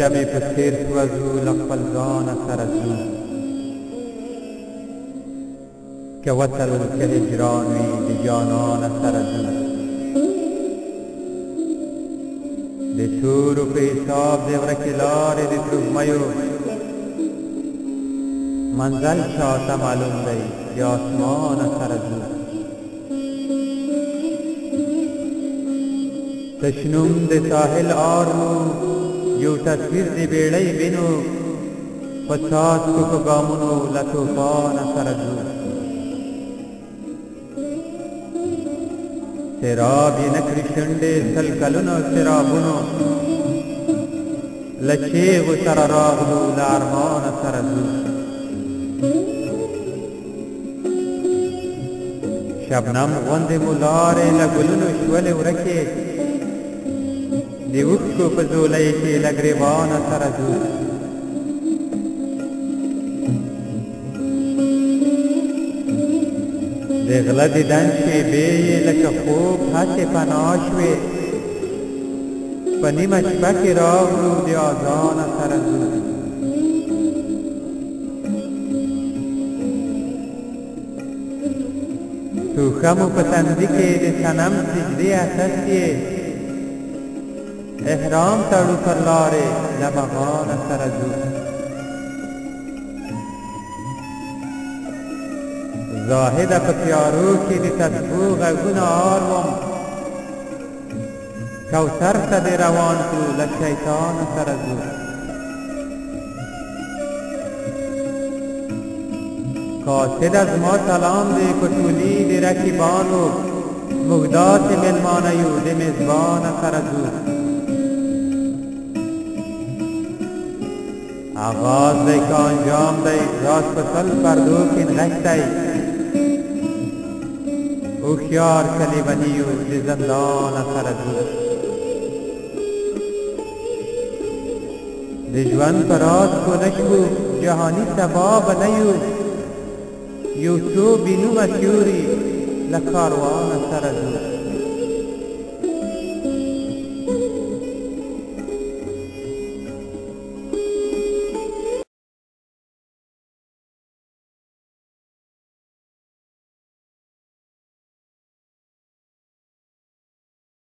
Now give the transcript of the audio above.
شمع په څېر سوځو له خپل ځانه سره ځو که وصل که هجران وي د جانانه سره ځو د تورو په حساب د ورکې لارې د ترږمیو منزل چاته معلوم دی د آسمانه سره ځو تشنم د ساحل آرمو یو تصویر د بیړۍ وینو په څاڅکو په ګامونو له طوفانه سره ځو سراب یې نه کړي شونډې سل کلونو سرابونو له چیغو سره راغلو له ارمانه سره ځو شبنم غوندې مو لارې له ګلونو شولې ورکې د اوښکو په ځولۍ کې له ګریوانه سره ځو د غله د دن شېبې یې لکه خوب هسې پناه شوې په نیمه شپه کې راوړو د اذانه سره ځو توښه مو په تندي کې د صنم سجدې اخس یې احرام تړو پر لارې له بغانه سره ځو زاهده په تیارو کې د تسبو غږونه آروم کوثر ته دې روان کړو له شیطانه سره ځو قاصده زما سلام دی په ټولي د رقیبانو موږ داسې مېلمانه یو د میزبانه سره ځو آغاز دی که انجام دی راز په سل پردو کې نغښتی هوښیار کلیوني یو د زندانه سره ځو د ژوند په راز پوه نه شوو جهاني سبا به نه یو یو څو بې نومه سیوري له کاروانه سره ځو